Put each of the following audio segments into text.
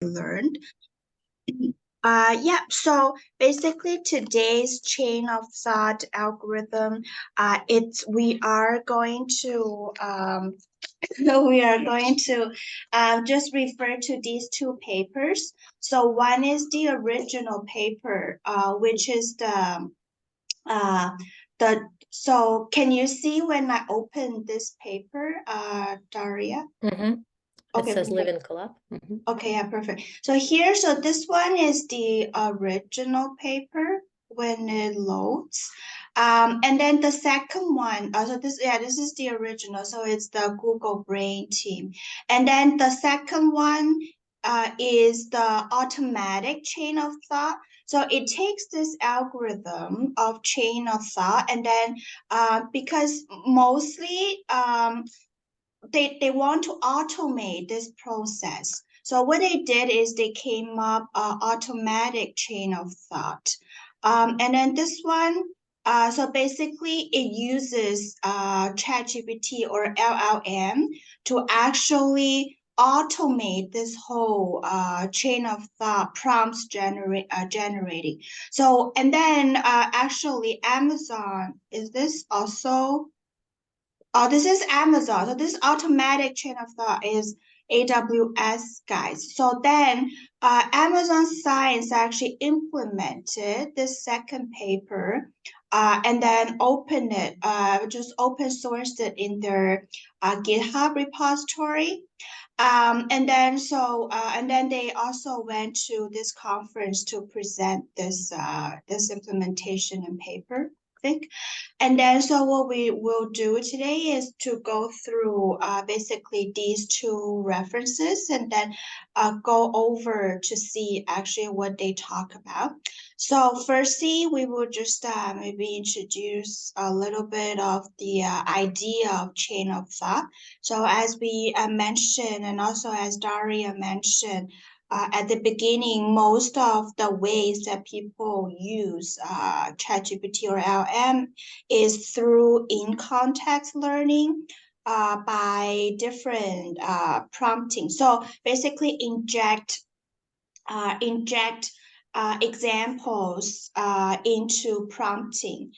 learned. Yeah, so basically today's chain of thought algorithm, we are going to we are going to just refer to these two papers. So one is the original paper, which is uh so can you see when I open this paper, Daria? It Okay, says live perfect. in collab. Okay, yeah, perfect. So this one is the original paper when it loads. And then the second one, this is the original. So it's the Google Brain team. And then the second one is the automatic chain of thought. So it takes this algorithm of chain of thought, and then because mostly they want to automate this process. So what they did is they came up automatic chain of thought. And then this one, so basically it uses ChatGPT or LLM to actually automate this whole chain of thought prompts generating. So, and then actually Amazon, is this also? Oh, this is Amazon. So this automatic chain of thought is AWS, guys. So then Amazon Science actually implemented this second paper and then just open sourced it in their GitHub repository. And then they also went to this conference to present this implementation and paper, I think. And then so what we will do today is to go through basically these two references and then go over to see actually what they talk about. So firstly, we will just maybe introduce a little bit of the idea of chain of thought. So as we mentioned, and also as Daria mentioned, at the beginning, most of the ways that people use ChatGPT or LM is through in-context learning by different prompting. So basically inject examples into prompting.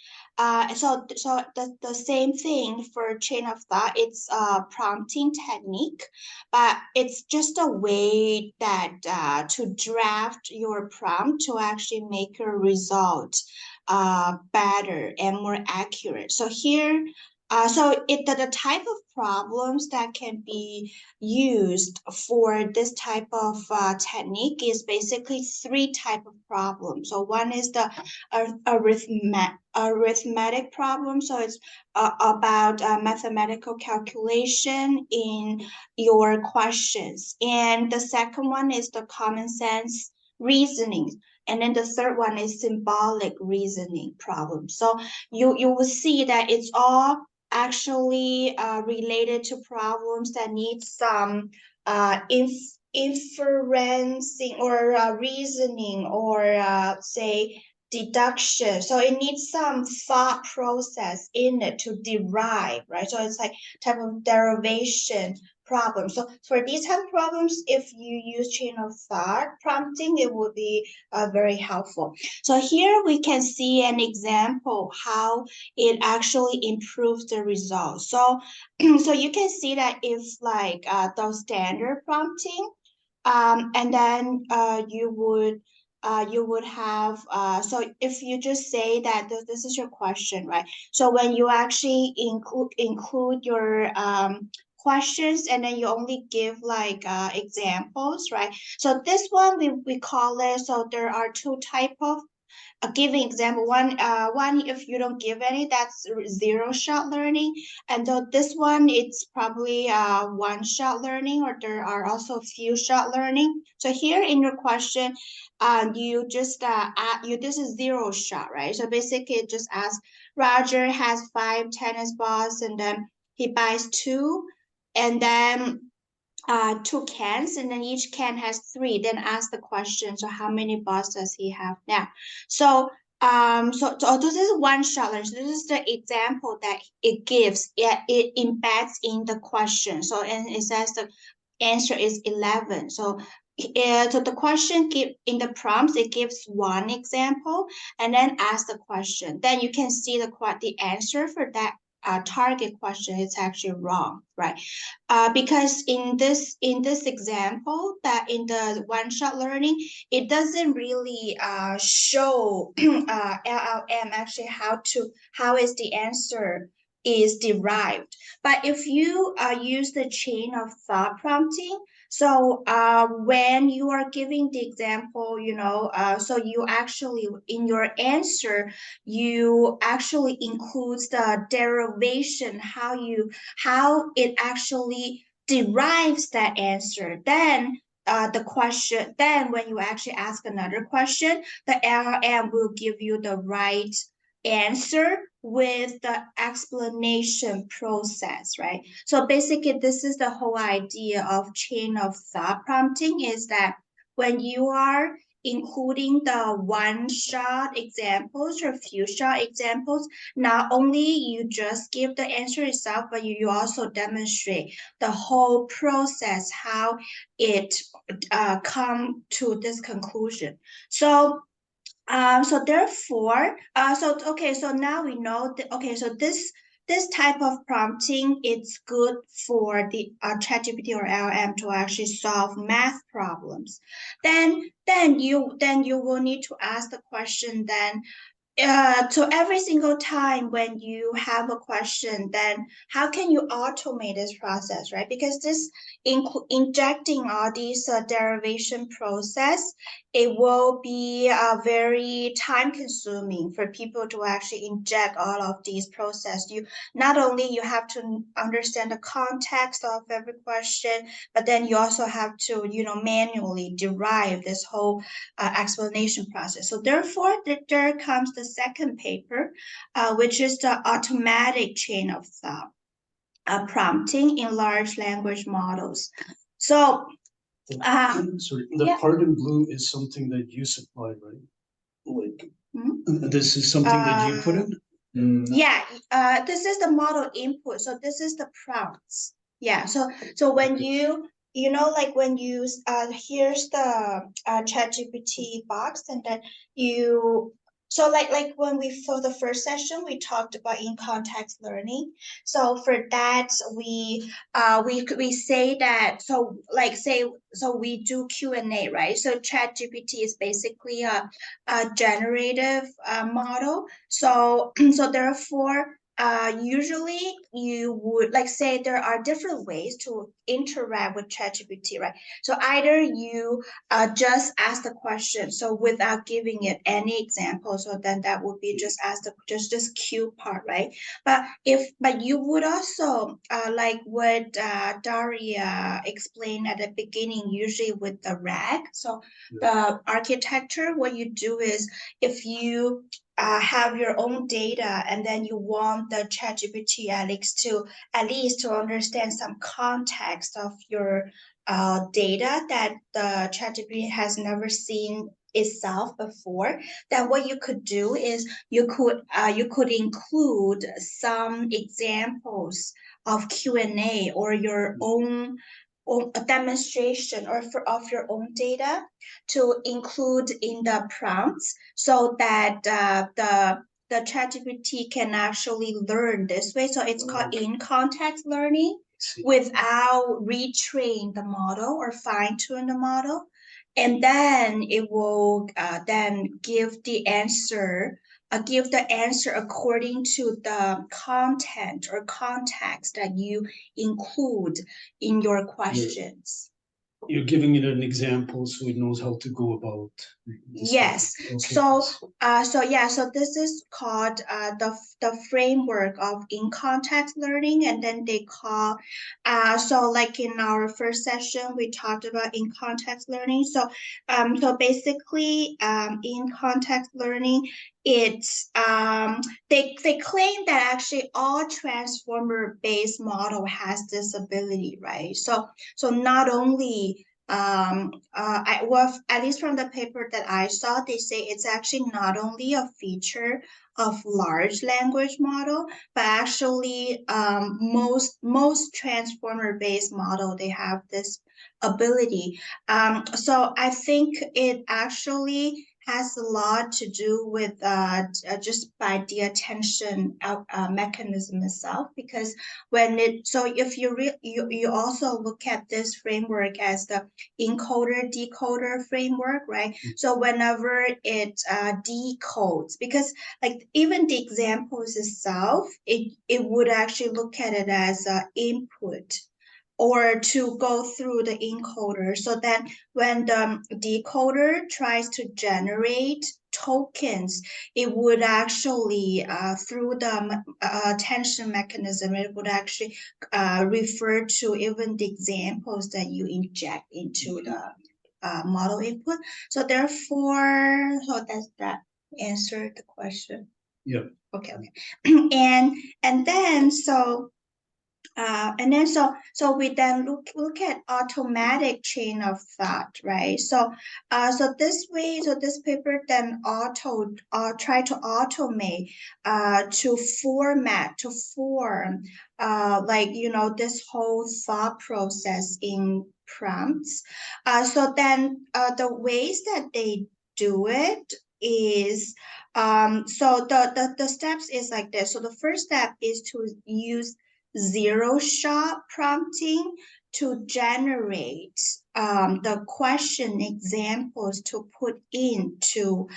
So the same thing for chain of thought, it's a prompting technique, but it's just a way that to draft your prompt to actually make your result better and more accurate. So here, the type of problems that can be used for this type of technique is basically three type of problems. So one is the arithmetic problem. So it's about mathematical calculation in your questions. And the second one is the common sense reasoning. And then the third one is symbolic reasoning problem. So you will see that it's all actually related to problems that need some inferencing or reasoning or say deduction. So it needs some thought process in it to derive, right? So it's like type of derivation problem. So for these type of problems, if you use chain of thought prompting, it would be very helpful. So here we can see an example how it actually improves the results. So, so you can see that if like those standard prompting, and then you would have so if you just say that this is your question, right? So when you actually include your questions and then you only give like examples, right? So this one we call it, so there are two type of giving example. One, if you don't give any, that's zero shot learning. And this one, it's probably one shot learning, or there are also few shot learning. So here in your question, you just this is zero shot, right? So basically it just asks, Roger has 5 tennis balls and then he buys 2, and then 2 cans, and then each can has 3. Then ask the question, so how many balls does he have now? So so this is one shot learning. So this is the example that it gives. Yeah, it embeds in the question. So and it says the answer is 11. So so the question give in the prompts, it gives one example and then ask the question. Then you can see the answer for that target question is actually wrong, right? Because in this example, that in the one-shot learning, it doesn't really show LLM actually how is the answer is derived. But if you use the chain of thought prompting, so when you are giving the example, so you actually in your answer, you actually includes the derivation, how it actually derives that answer. Then then when you actually ask another question, the LLM will give you the right answer with the explanation process, right? So basically, this is the whole idea of chain of thought prompting is that when you are including the one-shot examples or few-shot examples, not only you just give the answer itself, but you also demonstrate the whole process, how it come to this conclusion. So therefore, so now we know that, okay, so this type of prompting, it's good for the ChatGPT or LLM to actually solve math problems. Then you will need to ask the question then, so every single time when you have a question, then how can you automate this process, right? Because this injecting all these derivation process, it will be very time consuming for people to actually inject all of these process. You not only you have to understand the context of every question, but then you also have to, manually derive this whole explanation process. So therefore, there comes the second paper, which is the automatic chain of thought prompting in large language models. So, sorry, the part in blue is something that you supply, right? Like, this is something that you put in? Yeah, this is the model input. So this is the prompts. Yeah, so when like when you here's the ChatGPT box, and then you so like when we for the first session we talked about in context learning. So for that we say that, so like say, so we do Q&A, right? So ChatGPT is basically a generative model. So so therefore, usually you would like say there are different ways to interact with ChatGPT, right? So either you just ask the question, so without giving it any example, so then that would be just ask the just Q part, right? But you would also like what Daria explained at the beginning, usually with the RAG. So the architecture, what you do is if you have your own data, and then you want the ChatGPT at least to understand some context of your data that the ChatGPT has never seen itself before. Then what you could do is you could include some examples of Q&A or your own a demonstration of your own data to include in the prompts, so that the ChatGPT can actually learn this way. So it's called in context learning without retrain the model or fine tune the model, and then it will then give the answer according to the content or context that you include in your questions. You're giving it an example so it knows how to go about. Yes. Okay. So this is called the framework of in context learning, and then they call so like in our first session we talked about in context learning. So basically in context learning, it's they claim that actually all transformer based model has this ability, right? So not only at least from the paper that I saw, they say it's actually not only a feature of large language model, but actually most transformer-based model, they have this ability. So I think it actually has a lot to do with just by the attention mechanism itself, because if you also look at this framework as the encoder decoder framework, right? So whenever it decodes, because like even the examples itself, it would actually look at it as an input or to go through the encoder. So then when the decoder tries to generate tokens, it would actually, through the attention mechanism, it would actually refer to even the examples that you inject into the model input. So therefore, so does that answer the question? Yeah. Okay. And then so we then look at automatic chain of thought, right? So this paper then try to automate to form like this whole thought process in prompts. So then the ways that they do it is so the steps is like this. So the first step is to use zero-shot prompting to generate the question examples to put into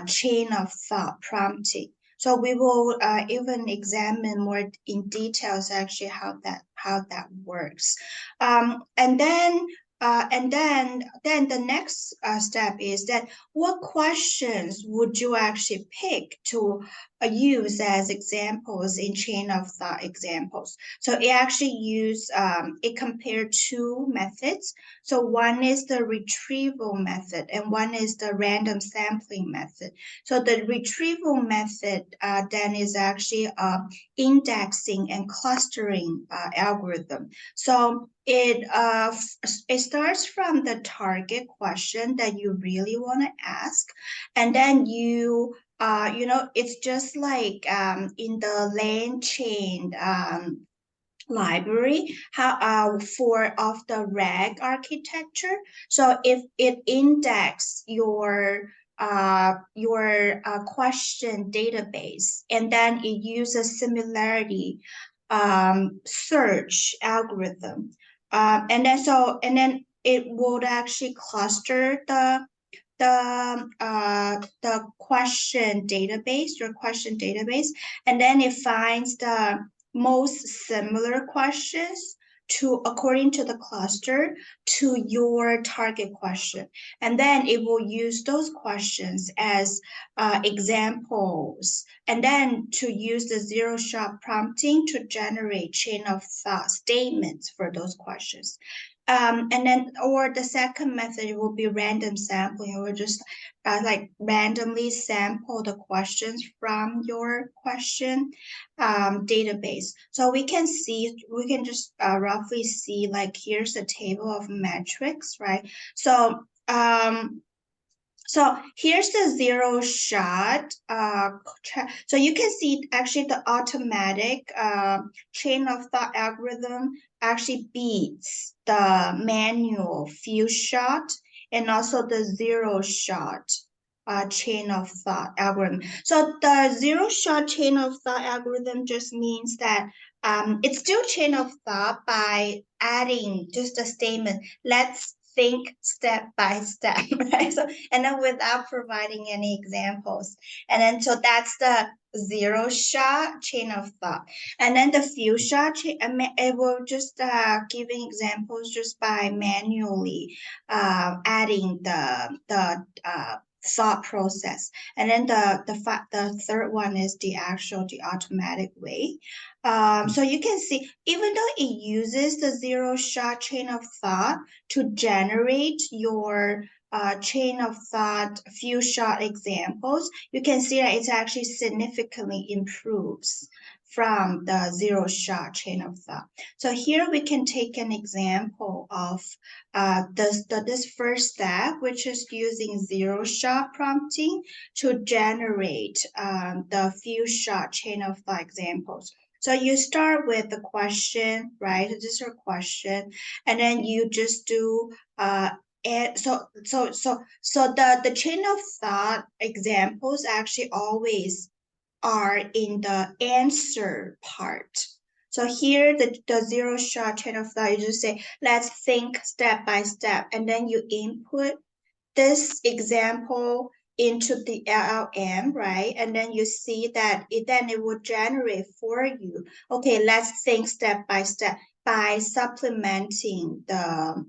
chain of thought prompting. So we will even examine more in details actually how that works. And then the next step is that what questions would you actually pick to use as examples in chain of thought examples. So it actually it compared two methods. So one is the retrieval method and one is the random sampling method. So the retrieval method then is actually indexing and clustering algorithm. So it starts from the target question that you really want to ask, and then it's just like in the LangChain library of the RAG architecture. So if it index your question database, and then it uses similarity search algorithm, and then it would actually cluster the question database, your question database, and then it finds the most similar questions according to the cluster to your target question, and then it will use those questions as examples, and then to use the zero-shot prompting to generate chain of thought statements for those questions. And then, or the second method will be random sampling. We'll just like randomly sample the questions from your question database. So we can just roughly see, like, here's a table of metrics, right? So here's the zero shot. So you can see actually the automatic chain of thought algorithm actually beats the manual few shot and also the zero shot chain of thought algorithm. So the zero shot chain of thought algorithm just means that it's still chain of thought by adding just a statement. Let's think step by step, right? So, and then without providing any examples. And then, so that's the zero shot chain of thought. And then the few shot, it will just giving examples just by manually adding the thought process. And then the third one is the automatic way. So you can see, even though it uses the zero shot chain of thought to generate your chain of thought few shot examples, you can see that it actually significantly improves from the zero-shot chain of thought. So here we can take an example of this first step, which is using zero-shot prompting to generate the few-shot chain of thought examples. So you start with the question, right? This is your question, and then you just do and so the chain of thought examples actually always are in the answer part. So here the zero shot chain of thought, you just say, let's think step by step, and then you input this example into the LLM, right? And then you see that it will generate for you. Okay, let's think step by step by supplementing the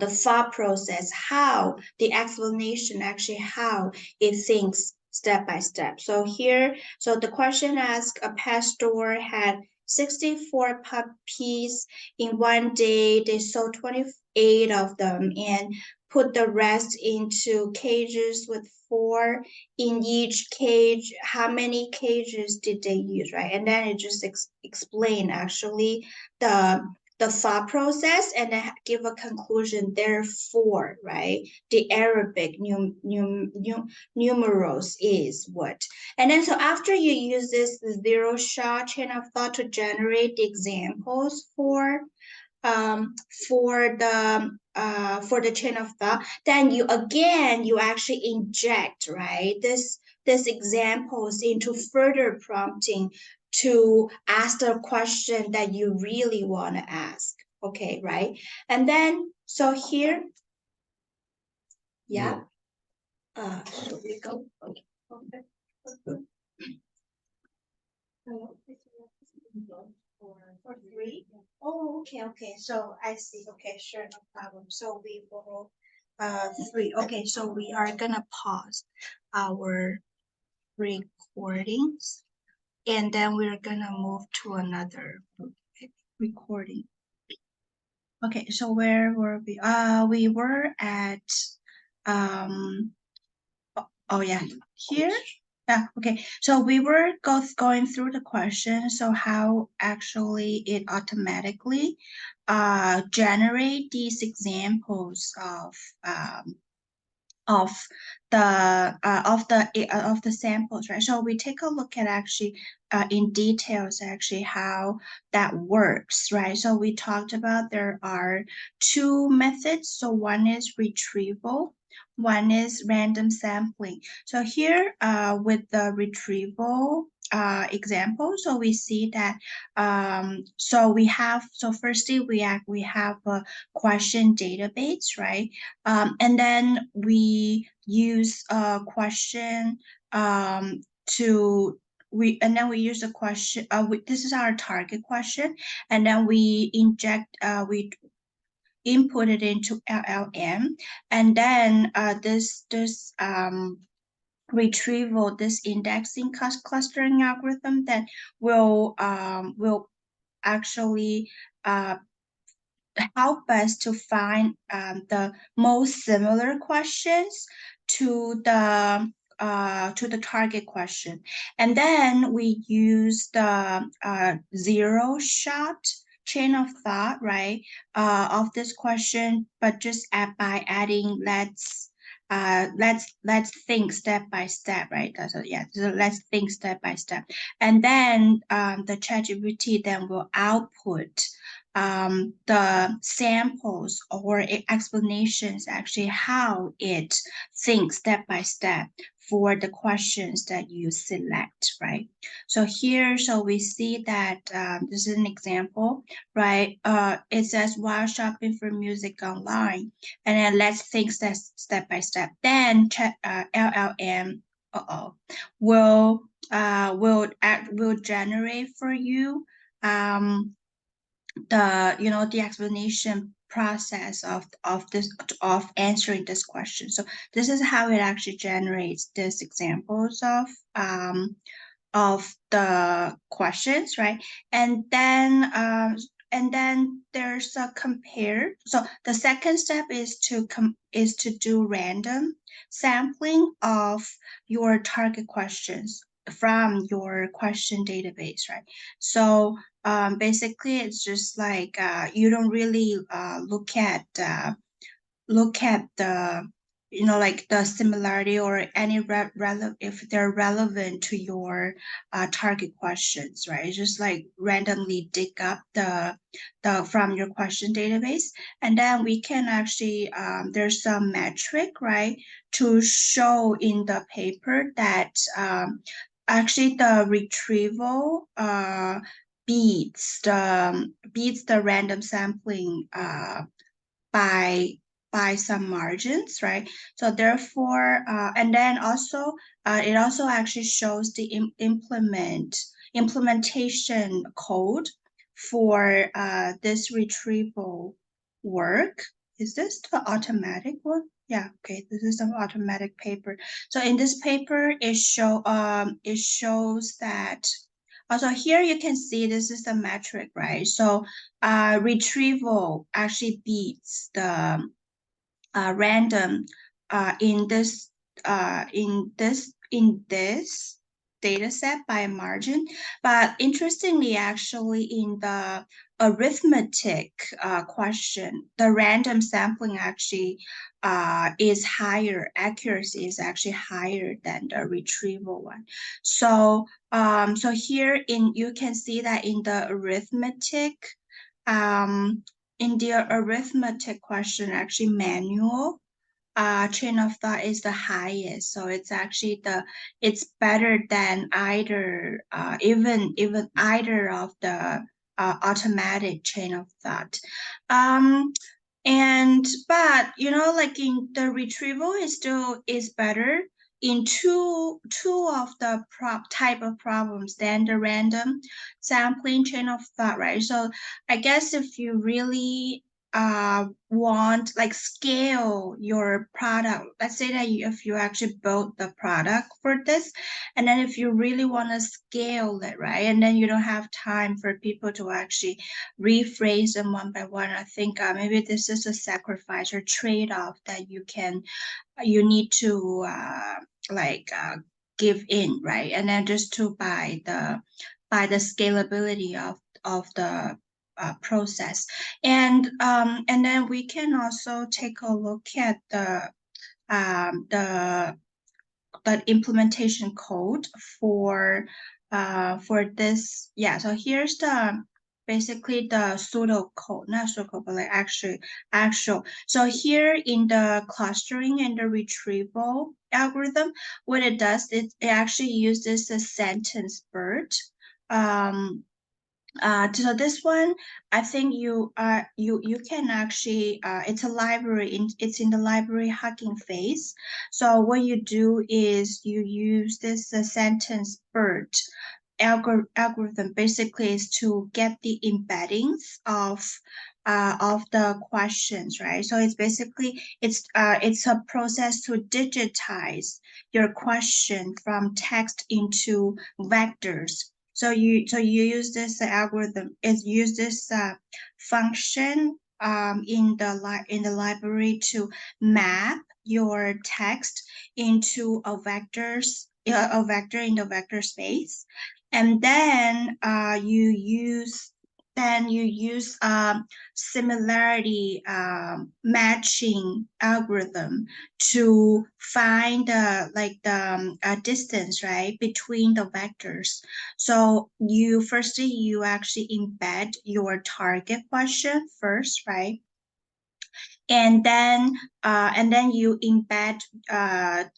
thought process, how the explanation actually how it thinks step by step. So here, so the question asks, a pet store had 64 puppies in one day. They sold 28 of them and put the rest into cages with 4 in each cage. How many cages did they use, right? And then it just explain actually the thought process and then give a conclusion. Therefore, right, the Arabic numerals is what. And then so after you use this zero shot chain of thought to generate the examples for the chain of thought, then you actually inject, right, this examples into further prompting to ask the question that you really want to ask. Okay, right? And then so here, yeah. So we go. Okay. For 3. Oh, okay. So I see. Okay, sure, no problem. So we will 3. Okay, so we are gonna pause our recordings, and then we're gonna move to another recording. Okay, so where were we? We were at oh yeah, here. Yeah, okay. So we were going through the question. So how actually it automatically generate these examples of the samples, right? So we take a look at actually in details actually how that works, right? So we talked about there are 2 methods. So one is retrieval, one is random sampling. So here with the retrieval example, so we see that so firstly we have a question database, right? And then we use a question and then we use a question. This is our target question, and then we inject we input it into LLM, and then this retrieval, this indexing clustering algorithm that will actually help us to find the most similar questions to the target question. And then we use the zero shot chain of thought, right, of this question, but just by adding let's think step by step, right? So yeah, so let's think step by step, and then the ChatGPT then will output the samples or explanations actually how it thinks step by step for the questions that you select, right? So here, so we see that this is an example, right? It says while shopping for music online, and then let's think step by step. Then LLM will generate for you the explanation process of answering this question. So this is how it actually generates these examples of the questions, right? And then there's a compare. So the second step is to do random sampling of your target questions. from your question database, right? So basically, it's just like you don't really look at the like the similarity or any if they're relevant to your target questions, right? It's just like randomly dig up the from your question database, and then we can actually there's some metric, right, to show in the paper that actually the retrieval beats the random sampling by some margins, right? So therefore, and then also it also actually shows the implementation code for this retrieval work. Is this the automatic one? Yeah, okay, this is an automatic paper. So in this paper, it shows that also here you can see this is the metric, right? So retrieval actually beats the random in this data set by a margin. But interestingly, actually in the arithmetic question, the random sampling actually is higher, accuracy is actually higher than the retrieval one. So so here you can see that in the arithmetic question, actually manual chain of thought is the highest. So it's actually it's better than either even either of the automatic chain of thought. And but like in the retrieval is still is better in two of the type of problems than the random sampling chain of thought, right? So I guess if you really want like scale your product, let's say that if you actually build the product for this, and then if you really want to scale it, right, and then you don't have time for people to actually rephrase them one by one, I think maybe this is a sacrifice or trade-off that you need to give in, right, and then just to buy the scalability of the process. And then we can also take a look at um, the the implementation code for this. Yeah, so here's the basically the pseudo code, not pseudo code, but like actual. So here in the clustering and the retrieval algorithm, what it does, it actually uses a sentence BERT. So this one, I think you can actually it's a library it's in the library Hugging Face. So what you do is you use this sentence BERT algorithm basically is to get the embeddings of the questions, right? So it's basically it's a process to digitize your question from text into vectors. So you use this algorithm, is use this function in the library to map your text into a vector in the vector space, and then you use similarity matching algorithm to find the distance, right, between the vectors. So you actually embed your target question first, right? And then you embed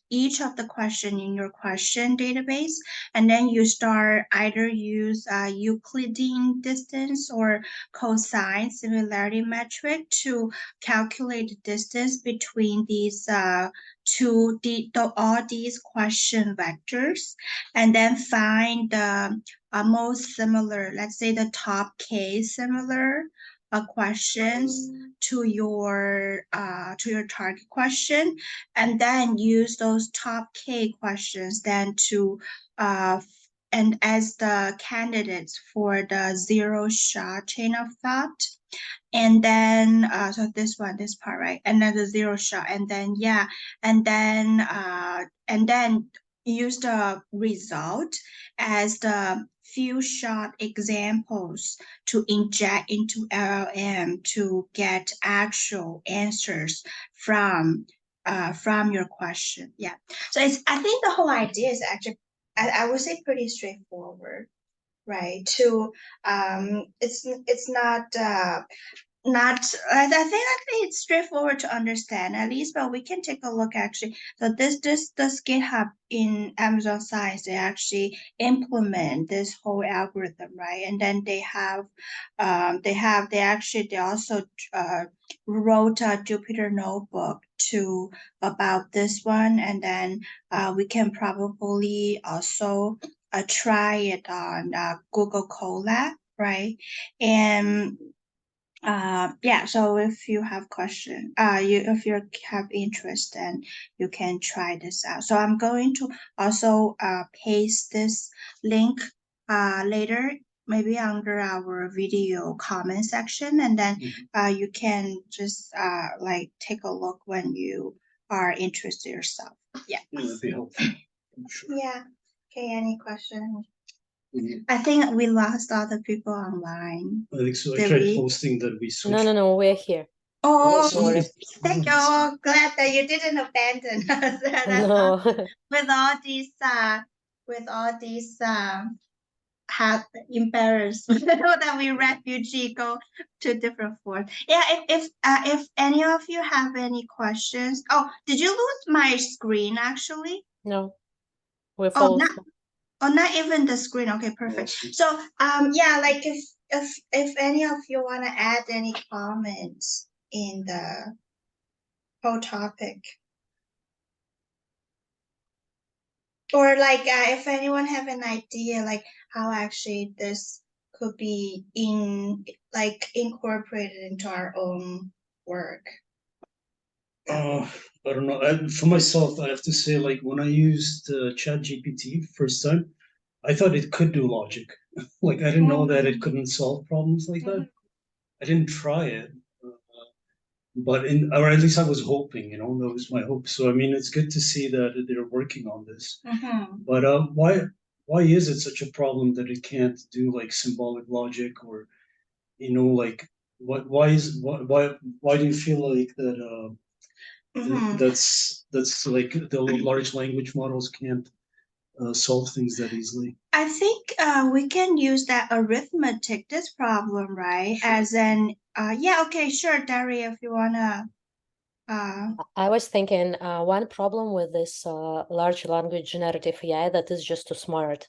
each of the question in your question database, and then you start either use Euclidean distance or cosine similarity metric to calculate the distance between these all these question vectors, and then find the most similar, let's say the top k similar questions to your target question, and then use those top k questions then to and as the candidates for the zero shot chain of thought. And then so this part, right, and then the zero shot, and then yeah, and then use the result as the few short examples to inject into LLM to get actual answers from your question. Yeah. So I think the whole idea is actually I would say pretty straightforward, right? It's not I think it's straightforward to understand at least, but we can take a look actually. So this GitHub in Amazon Science, they actually implement this whole algorithm, right? And then they also wrote a Jupyter notebook to about this one, and then we can probably also try it on Google Colab, right? And yeah, so if you have question, if you have interest, then you can try this out. So I'm going to also paste this link later, maybe under our video comment section, and then you can just like take a look when you are interested yourself. Yeah. That'd be helpful. Sure. Yeah. Okay, any questions? Mhm. I think we lost all the people online. I think so. I Did tried we? posting that we switched. No, we're here. Oh, Sorry. thank you. Oh, glad that you didn't abandon us. That's No. with all these have embarrassment that we refugee go to different forms. Yeah, if any of you have any questions. Oh, did you lose my screen actually? No. We're Oh, full. not even the screen. Okay, perfect. So yeah, like if any of you wanna add any comments in the whole topic. Or like if anyone have an idea like how actually this could be incorporated into our own work. I don't know. For myself, I have to say, like when I used ChatGPT first time, I thought it could do logic. Like I didn't know that it couldn't solve problems like that. I didn't try it, but or at least I was hoping. That was my hope. So I mean, it's good to see that they're working on this. But why is it such a problem that it can't do like symbolic logic or like why do you feel like that? That's like the large language models can't solve things that easily. I think we can use that arithmetic, this problem, right? Sure. As an, yeah, okay, sure, Daria, if you wanna. I was thinking one problem with this large language generative AI that is just too smart.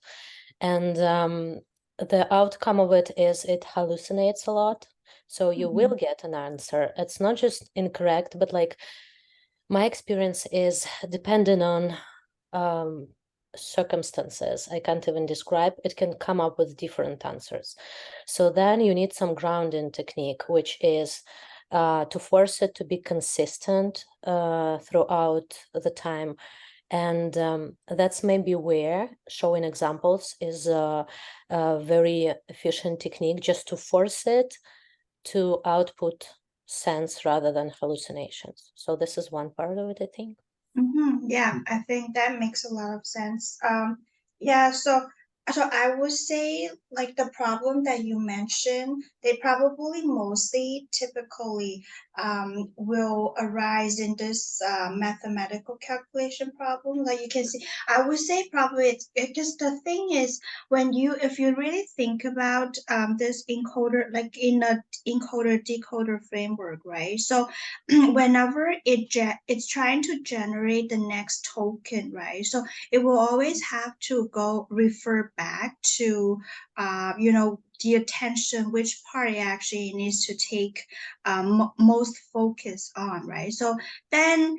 And the outcome of it is it hallucinates a lot. So you will get an answer. It's not just incorrect, but like my experience is depending on circumstances I can't even describe, it can come up with different answers. So then you need some grounding technique, which is to force it to be consistent throughout the time. And that's maybe where showing examples is a very efficient technique, just to force it to output sense rather than hallucinations. So this is one part of it, I think. Yeah, I think that makes a lot of sense. Yeah, so I would say like the problem that you mentioned, they probably mostly typically will arise in this mathematical calculation problem. Like you can see, I would say probably it just the thing is if you really think about this encoder, like in a encoder decoder framework, right? So whenever it's trying to generate the next token, right? So it will always have to go refer back to the attention, which part it actually needs to take most focus on, right? So then